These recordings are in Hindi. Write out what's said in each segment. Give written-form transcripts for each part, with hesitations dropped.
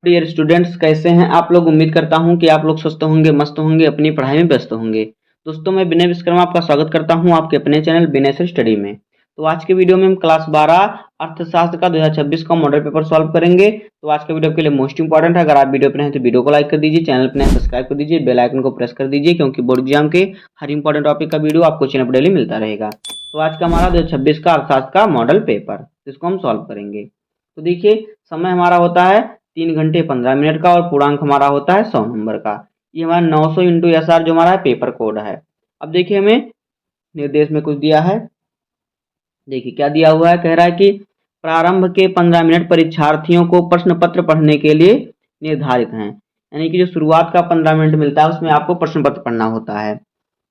डियर स्टूडेंट्स, कैसे हैं आप लोग। उम्मीद करता हूं कि आप लोग स्वस्थ होंगे, मस्त होंगे, अपनी पढ़ाई में व्यस्त होंगे। दोस्तों, मैं विनय विश्वकर्मा आपका स्वागत करता हूं आपके अपने चैनल विनय सर स्टडी में। तो आज के वीडियो में हम क्लास 12 अर्थशास्त्र का 2026 का मॉडल पेपर सॉल्व करेंगे। तो आज के वीडियो के लिए मोस्ट इंपॉर्टेंट है, अगर आप वीडियो पर हैं तो वीडियो को लाइक कर दीजिए, चैनल पर नए सब्सक्राइब कर दीजिए, बेल आइकन को प्रेस कर दीजिए, क्योंकि बोर्ड एग्जाम के हर इंपॉर्टेंट टॉपिक का वीडियो आपको चैनल पर डेली मिलता रहेगा। तो आज का हमारा 2026 का अर्थशास्त्र का मॉडल पेपर, जिसको हम सॉल्व करेंगे। तो देखिए, समय हमारा होता है 3 घंटे 15 मिनट का और पूर्णांक हमारा होता है 100 नंबर का। ये हमारा 900 इंटू एस आर जो हमारा है पेपर कोड है। अब देखिए, हमें निर्देश में कुछ दिया है। देखिए क्या दिया हुआ है, कह रहा है कि प्रारंभ के 15 मिनट परीक्षार्थियों को प्रश्न पत्र पढ़ने के लिए निर्धारित हैं। यानी कि जो शुरुआत का 15 मिनट मिलता है उसमें आपको प्रश्न पत्र पढ़ना होता है।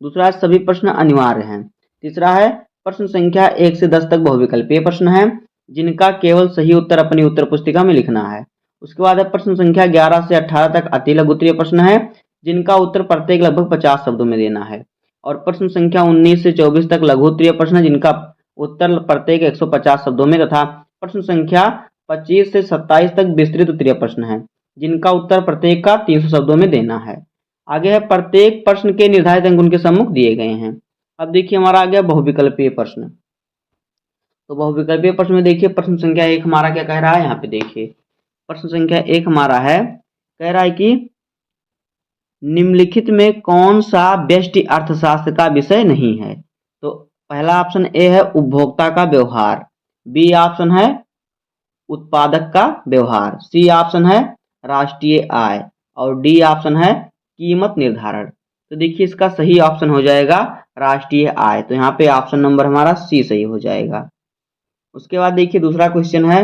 दूसरा, सभी प्रश्न अनिवार्य हैं। तीसरा है, प्रश्न संख्या 1 से 10 तक बहुविकल्पीय प्रश्न है, जिनका केवल सही उत्तर अपनी उत्तर पुस्तिका में लिखना है। उसके बाद है प्रश्न संख्या 11 से 18 तक अति लघु उत्तरीय प्रश्न है, जिनका उत्तर प्रत्येक लगभग 50 शब्दों में देना है। और प्रश्न संख्या 19 से 24 तक लघु उत्तरीय प्रश्न है, जिनका उत्तर प्रत्येक 150 शब्दों में, तथा प्रश्न संख्या 25 से 27 तक विस्तृत उत्तरीय प्रश्न है, जिनका उत्तर प्रत्येक का 300 शब्दों में देना है। आगे है, प्रत्येक प्रश्न के निर्धारित अंक उनके सम्मुख दिए गए हैं। अब देखिए हमारा आ गया बहुविकल्पीय प्रश्न। तो बहुविकल्पीय प्रश्न में देखिए प्रश्न संख्या 1 हमारा क्या कह रहा है, यहाँ पे देखिए प्रश्न संख्या 1 हमारा है, कह रहा है कि निम्नलिखित में कौन सा व्यष्टि अर्थशास्त्र का विषय नहीं है। तो पहला ऑप्शन ए है उपभोक्ता का व्यवहार, बी ऑप्शन है उत्पादक का व्यवहार, सी ऑप्शन है राष्ट्रीय आय, और डी ऑप्शन है कीमत निर्धारण। तो देखिए इसका सही ऑप्शन हो जाएगा राष्ट्रीय आय। तो यहाँ पे ऑप्शन नंबर हमारा सी सही हो जाएगा। उसके बाद देखिए दूसरा क्वेश्चन है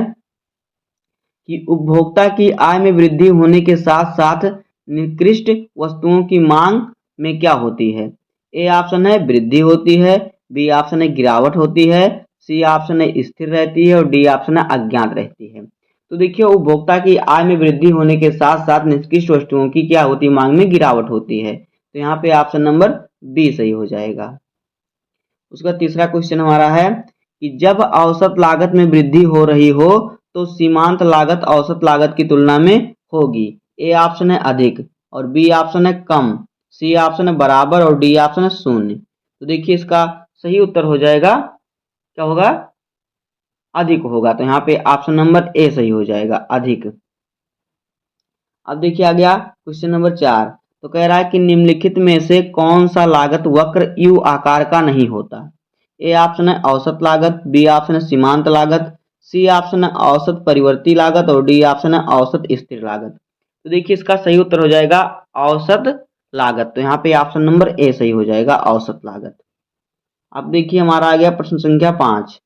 कि उपभोक्ता की आय में वृद्धि होने के साथ साथ निकृष्ट वस्तुओं की मांग में क्या होती है। ए ऑप्शन है वृद्धि होती है, बी ऑप्शन है गिरावट होती है, सी ऑप्शन है स्थिर रहती है, और डी ऑप्शन है अज्ञात रहती है। तो देखिए उपभोक्ता की आय में वृद्धि होने के साथ साथ निकृष्ट वस्तुओं की क्या होती है, मांग में गिरावट होती है। तो यहाँ पे ऑप्शन नंबर बी सही हो जाएगा। उसका तीसरा क्वेश्चन हमारा है कि जब औसत लागत में वृद्धि हो रही हो तो सीमांत लागत औसत लागत की तुलना में होगी। ए ऑप्शन है अधिक, और बी ऑप्शन है कम, सी ऑप्शन है बराबर, और डी ऑप्शन है शून्य। तो देखिए इसका सही उत्तर हो जाएगा, क्या होगा, अधिक होगा। तो यहाँ पे ऑप्शन नंबर ए सही हो जाएगा, अधिक। अब देखिए आ गया क्वेश्चन नंबर 4। तो कह रहा है कि निम्नलिखित में से कौन सा लागत वक्र यू आकार का नहीं होता। ए ऑप्शन है औसत लागत, बी ऑप्शन है सीमांत लागत, सी ऑप्शन है औसत परिवर्ती लागत, और डी ऑप्शन है औसत स्थिर लागत। तो देखिए इसका सही उत्तर हो जाएगा औसत लागत। तो यहाँ पे ऑप्शन नंबर ए सही हो जाएगा, औसत लागत। अब देखिए हमारा आ गया प्रश्न संख्या 5।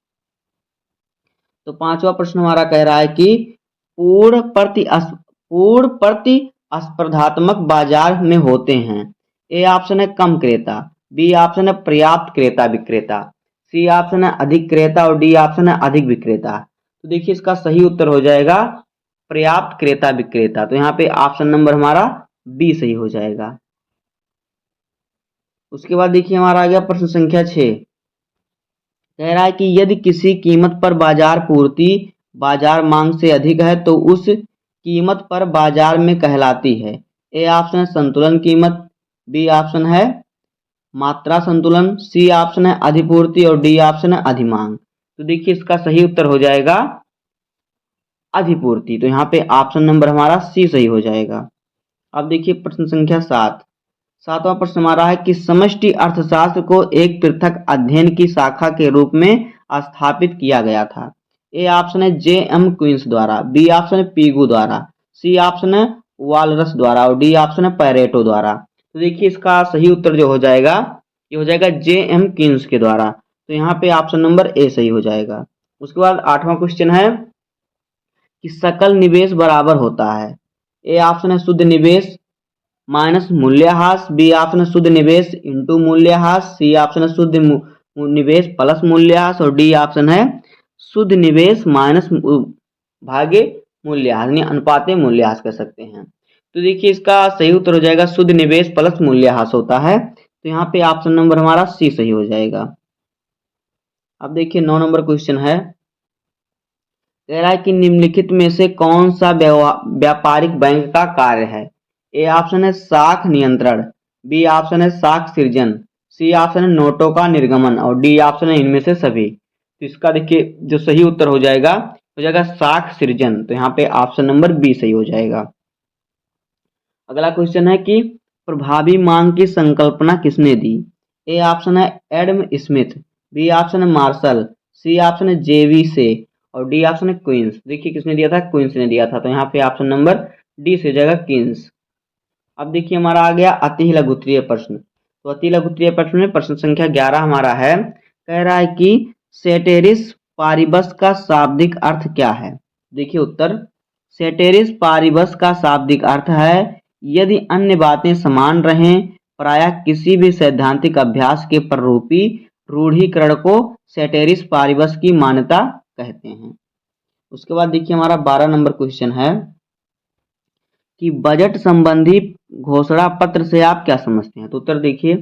तो पांचवा प्रश्न हमारा कह रहा है कि पूर्ण प्रतिस्पर्धात्मक बाजार में होते हैं। ए ऑप्शन है कम क्रेता, बी ऑप्शन है पर्याप्त क्रेता विक्रेता, सी ऑप्शन है अधिक क्रेता, और डी ऑप्शन है अधिक विक्रेता। तो देखिए इसका सही उत्तर हो जाएगा पर्याप्त क्रेता विक्रेता। तो यहाँ पे ऑप्शन नंबर हमारा बी सही हो जाएगा। उसके बाद देखिए हमारा आ गया प्रश्न संख्या 6। कह रहा है कि यदि किसी कीमत पर बाजार पूर्ति बाजार मांग से अधिक है तो उस कीमत पर बाजार में कहलाती है। ए ऑप्शन है संतुलन कीमत, बी ऑप्शन है मात्रा संतुलन, सी ऑप्शन है अधिपूर्ति, और डी ऑप्शन है अधिमांग। तो देखिए इसका सही उत्तर हो जाएगा अधिपूर्ति। तो यहाँ पे ऑप्शन नंबर हमारा सी सही हो जाएगा। अब देखिए प्रश्न संख्या 7। सातवां प्रश्न हमारा है कि समष्टि अर्थशास्त्र को एक पृथक अध्ययन की शाखा के रूप में स्थापित किया गया था। ए ऑप्शन है जे एम क्वींस द्वारा, बी ऑप्शन है पीगू द्वारा, सी ऑप्शन है वालरस द्वारा, और डी ऑप्शन है पैरेटो द्वारा। तो देखिए इसका सही उत्तर जो हो जाएगा, ये हो जाएगा जे एम क्वींस के द्वारा। तो यहाँ पे ऑप्शन नंबर ए सही हो जाएगा। उसके बाद 8वां क्वेश्चन है कि सकल निवेश बराबर होता है। ए ऑप्शन है शुद्ध निवेश माइनस मूल्यह्रास, बी ऑप्शन है शुद्ध निवेश इंटू मूल्यह्रास, सी ऑप्शन है शुद्ध निवेश प्लस मूल्यह्रास, और डी ऑप्शन है शुद्ध निवेश माइनस भागे मूल्यह्रास, यानी अनुपाते मूल्यह्रास कह सकते हैं। तो देखिए इसका सही उत्तर हो जाएगा शुद्ध निवेश प्लस मूल्यह्रास होता है। तो यहाँ पे ऑप्शन नंबर हमारा सी सही हो जाएगा। अब देखिए 9 नंबर क्वेश्चन है, कह रहा है कि निम्नलिखित में से कौन सा व्यापारिक बैंक का कार्य है। ए ऑप्शन है साख नियंत्रण, बी ऑप्शन है साख सृजन, सी ऑप्शन है नोटों का निर्गमन और डी ऑप्शन है इनमें से सभी। तो इसका देखिए जो सही उत्तर हो जाएगा साख सृजन। तो यहाँ पे ऑप्शन नंबर बी सही हो जाएगा। अगला क्वेश्चन है कि प्रभावी मांग की संकल्पना किसने दी। ए ऑप्शन है एडम स्मिथ, बी ऑप्शन है मार्शल, सी ऑप्शन है जेवी से और डी ऑप्शन है क्वींस। देखिए किसने दिया था, क्वींस ने दिया था। तो यहाँ पे ऑप्शन नंबर डी से हो जाएगा क्वींस। अब देखिए हमारा आ गया अति लघुत्तरीय प्रश्न। तो अति लघुत्तरीय प्रश्न में प्रश्न संख्या 11 हमारा है। कह रहा है कि सेटेरिस पारिबस का शाब्दिक अर्थ क्या है। देखिए उत्तर, सेटेरिस पारिबस का शाब्दिक अर्थ है यदि अन्य बातें समान रहें, प्रायः किसी भी सैद्धांतिक अभ्यास के प्ररूपी रूढ़ीकरण को सेटेरिस पारिबस की मान्यता कहते हैं। उसके बाद देखिए हमारा 12 नंबर क्वेश्चन है कि बजट संबंधी घोषणा पत्र से आप क्या समझते हैं। तो उत्तर देखिए,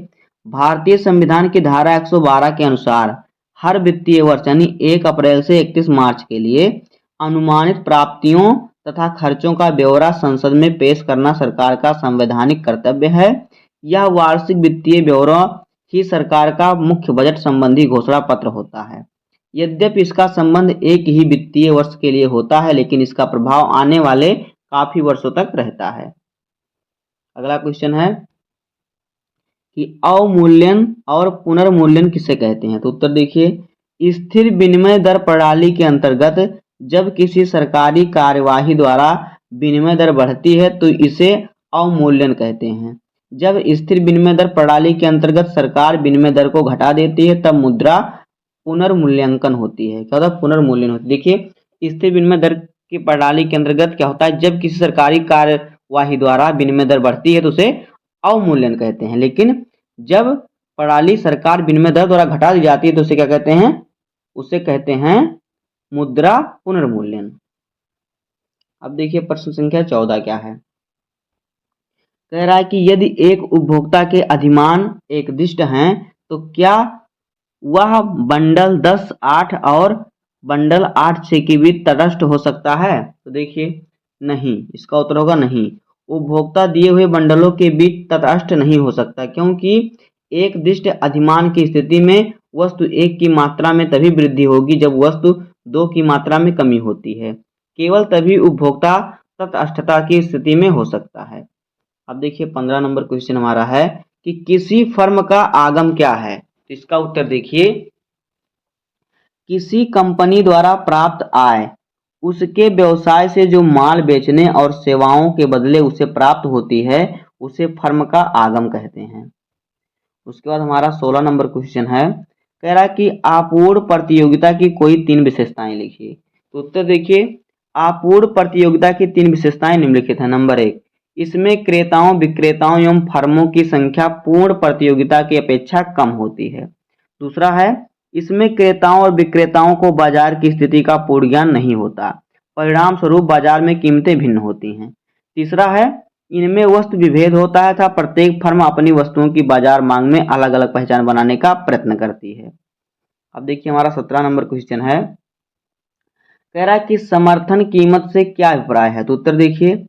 भारतीय संविधान की धारा 112 के अनुसार हर वित्तीय वर्ष यानी 1 अप्रैल से 31 मार्च के लिए अनुमानित प्राप्तियों तथा खर्चों का ब्यौरा संसद में पेश करना सरकार का संवैधानिक कर्तव्य है। यह वार्षिक वित्तीय ब्यौरा ही सरकार का मुख्य बजट संबंधी घोषणा पत्र होता है। यद्यपि इसका संबंध एक ही वित्तीय वर्ष के लिए होता है, लेकिन इसका प्रभाव आने वाले काफी वर्षों तक रहता है। अगला क्वेश्चन है कि अवमूल्यन और पुनर्मूल्यन किसे कहते हैं। तो उत्तर देखिए, स्थिर विनिमय दर प्रणाली के अंतर्गत जब किसी सरकारी कार्यवाही द्वारा विनिमय दर बढ़ती है तो इसे अवमूल्यन कहते हैं। जब स्थिर विनिमय दर प्रणाली के अंतर्गत सरकार विनिमय दर को घटा देती है तब मुद्रा पुनर्मूल्यांकन होती है। क्या होता है, पुनर्मूल्यन होती है। देखिए स्थिर विनिमय दर की प्रणाली के अंतर्गत क्या होता है, जब किसी सरकारी कार्यवाही द्वारा विनिमय दर बढ़ती है तो उसे अवमूल्यन कहते हैं, लेकिन जब प्रणाली सरकार विनिमय दर द्वारा घटा दी जाती है तो उसे क्या कहते हैं, उसे कहते हैं मुद्रा पुनर्मूल्यन। अब देखिए प्रश्न संख्या 14 क्या है। कह रहा है कि यदि एक उपभोक्ता के अधिमान एक दिष्ट हैं तो क्या वह बंडल 10(8) और बंडल 8(6) के बीच तटस्थ हो सकता है। तो देखिए नहीं, इसका उत्तर होगा नहीं। उपभोक्ता दिए हुए बंडलों के बीच तटस्थ नहीं हो सकता, क्योंकि एक दिष्ट अधिमान की स्थिति में वस्तु 1 की मात्रा में तभी वृद्धि होगी जब वस्तु 2 की मात्रा में कमी होती है। केवल तभी उपभोक्ता तटस्थता की स्थिति में हो सकता है। अब देखिए 15 नंबर क्वेश्चन हमारा है कि किसी फर्म का आगम क्या है। तो इसका उत्तर देखिए, किसी कंपनी द्वारा प्राप्त आय उसके व्यवसाय से जो माल बेचने और सेवाओं के बदले उसे प्राप्त होती है उसे फर्म का आगम कहते हैं। उसके बाद हमारा 16 नंबर क्वेश्चन है। कह रहा है कि आपूर्ण प्रतियोगिता की कोई 3 विशेषताएं लिखिए। तो उत्तर देखिए, आपूर्ण प्रतियोगिता की 3 विशेषताएं निम्नलिखित है। नंबर 1, इसमें क्रेताओं विक्रेताओं एवं फर्मों की संख्या पूर्ण प्रतियोगिता की अपेक्षा कम होती है। दूसरा है, इसमें क्रेताओं और विक्रेताओं को बाजार की स्थिति का पूर्ण ज्ञान नहीं होता, परिणाम स्वरूप बाजार में कीमतें भिन्न होती हैं। तीसरा है, इनमें वस्तु विभेद होता है तथा प्रत्येक फर्म अपनी वस्तुओं की बाजार मांग में अलग अलग पहचान बनाने का प्रयत्न करती है। अब देखिए हमारा 17 नंबर क्वेश्चन है। कह रहा है कि समर्थन कीमत से क्या अभिप्राय है। तो उत्तर देखिए,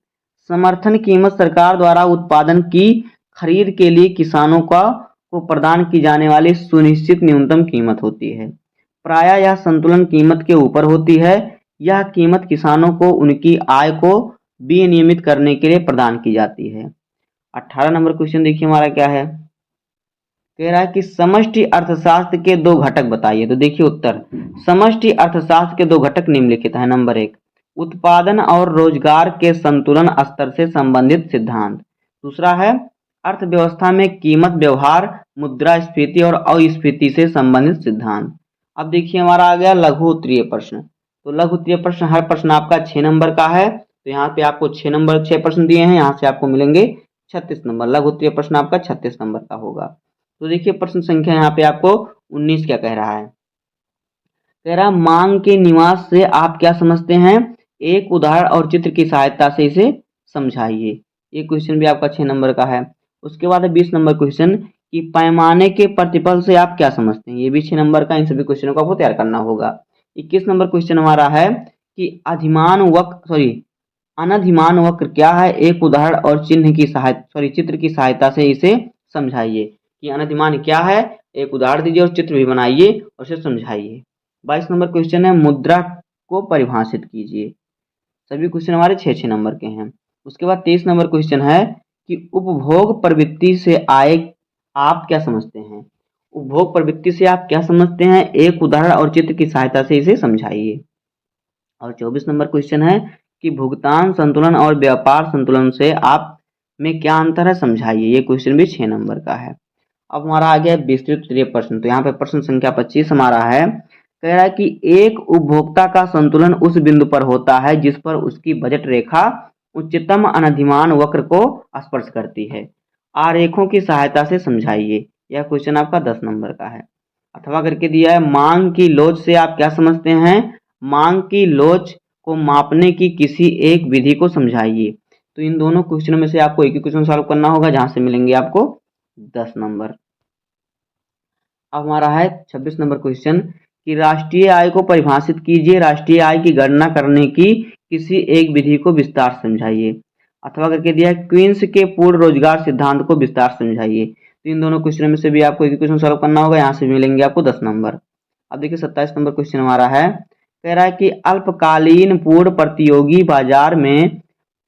समर्थन कीमत सरकार द्वारा उत्पादन की खरीद के लिए किसानों को प्रदान की जाने वाली सुनिश्चित न्यूनतम कीमत होती है। प्रायः यह संतुलन कीमत के ऊपर होती है। यह कीमत किसानों को उनकी आय को विनियमित करने के लिए प्रदान की जाती है। 18 नंबर क्वेश्चन देखिए हमारा क्या है। कह रहा है कि समष्टि अर्थशास्त्र के 2 घटक बताइए। तो देखिए उत्तर, समष्टि अर्थशास्त्र के 2 घटक निम्नलिखित हैं। नंबर 1, उत्पादन और रोजगार के संतुलन स्तर से संबंधित सिद्धांत। दूसरा है, अर्थव्यवस्था में कीमत व्यवहार, मुद्रास्फीति और अस्फीति से संबंधित सिद्धांत। अब देखिए हमारा आ गया लघु उत्तरीय प्रश्न। तो लघु उत्तरीय प्रश्न, हर प्रश्न आपका 6 नंबर का है। तो यहाँ पे आपको 6 प्रश्न दिए हैं, यहाँ से आपको मिलेंगे 36 नंबर। लघु उत्तरीय प्रश्न आपका 36 नंबर का होगा। तो देखिए प्रश्न संख्या यहाँ पे आपको 19 क्या कह रहा है। कह रहा मांग के निवास से आप क्या समझते हैं, एक उदाहरण और चित्र की सहायता से इसे समझाइए। ये क्वेश्चन भी आपका 6 नंबर का है। उसके बाद है 20 नंबर क्वेश्चन कि पैमाने के प्रतिफल से आप क्या समझते हैं। ये भी 6 नंबर का। इन सभी क्वेश्चनों को आपको तैयार करना होगा। 21 नंबर क्वेश्चन हमारा है कि अनधिमान वक्र क्या है, एक उदाहरण और चित्र की सहायता से इसे समझाइए। कि अनधिमान क्या है, एक उदाहरण दीजिए और चित्र भी बनाइए और उसे समझाइए। 22 नंबर क्वेश्चन है मुद्रा को परिभाषित कीजिए। सभी क्वेश्चन हमारे 6-6 नंबर के हैं। उसके बाद 23 नंबर क्वेश्चन है कि उपभोग प्रवृत्ति से आय आप क्या समझते हैं। उपभोग प्रवृत्ति से आप क्या समझते हैं, एक उदाहरण और चित्र की सहायता से इसे समझाइए। और 24 नंबर क्वेश्चन है कि भुगतान संतुलन और व्यापार संतुलन से आप में क्या अंतर है, समझाइए। ये क्वेश्चन भी 6 नंबर का है। अब हमारा आ गया विस्तृत उत्तरीय प्रश्न। तो यहाँ पे प्रश्न संख्या 25 हमारा है, कह रहा है कि एक उपभोक्ता का संतुलन उस बिंदु पर होता है जिस पर उसकी बजट रेखा उच्चतम अनधिमान वक्र को स्पर्श करती है। आरेखों की सहायता से समझाइए। यह क्वेश्चन आपका 10 नंबर का है। अथवा करके दिया है मांग की लोच से आप क्या समझते हैं, मांग की लोच को मापने की किसी एक विधि को समझाइए। तो इन दोनों क्वेश्चनों में से आपको एक ही क्वेश्चन सॉल्व करना होगा, जहां से मिलेंगे आपको 10 नंबर। अब हमारा है 26 नंबर क्वेश्चन कि राष्ट्रीय आय को परिभाषित कीजिए, राष्ट्रीय आय की गणना करने की किसी एक विधि को विस्तार से समझाइए। अथवा करके दिया है क्वींस के पूर्ण रोजगार सिद्धांत को विस्तार से समझाइए। तो इन दोनों क्वेश्चन में से भी आपको एक ही क्वेश्चन सॉल्व करना होगा, यहाँ से मिलेंगे आपको 10 नंबर। अब देखिए 27 नंबर क्वेश्चन हमारा है, कह रहा है कि अल्पकालीन पूर्ण प्रतियोगी बाजार में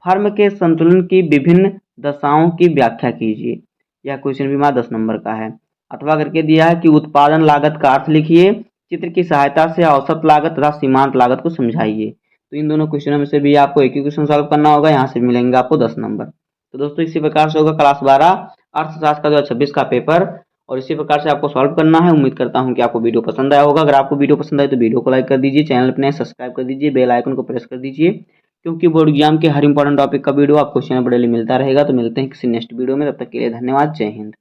फर्म के संतुलन की विभिन्न दशाओं की व्याख्या कीजिए। यह क्वेश्चन भी हमारा 10 नंबर का है। अथवा करके दिया है कि उत्पादन लागत का अर्थ लिखिए, चित्र की सहायता से औसत लागत तथा सीमांत लागत को समझाइए। तो इन दोनों क्वेश्चनों में से भी आपको एक ही क्वेश्चन सॉल्व करना होगा, यहाँ से मिलेंगे आपको 10 नंबर। तो दोस्तों इसी प्रकार से होगा क्लास 12 अर्थशास्त्र का 2026 का पेपर, और इसी प्रकार से आपको सॉल्व करना है। उम्मीद करता हूँ कि आपको वीडियो पसंद आया होगा। अगर आपको वीडियो पसंद आए तो वीडियो को लाइक कर दीजिए, चैनल पर नए सब्सक्राइब कर दीजिए, बेल आइकन को प्रेस कर दीजिए, क्योंकि बोर्ड एग्जाम के हर इंपॉर्टेंट टॉपिक का वीडियो आपको चैनल पर डेली मिलता रहेगा। तो मिलते हैं किसी नेक्स्ट वीडियो में, तब तक के लिए धन्यवाद। जय हिंद।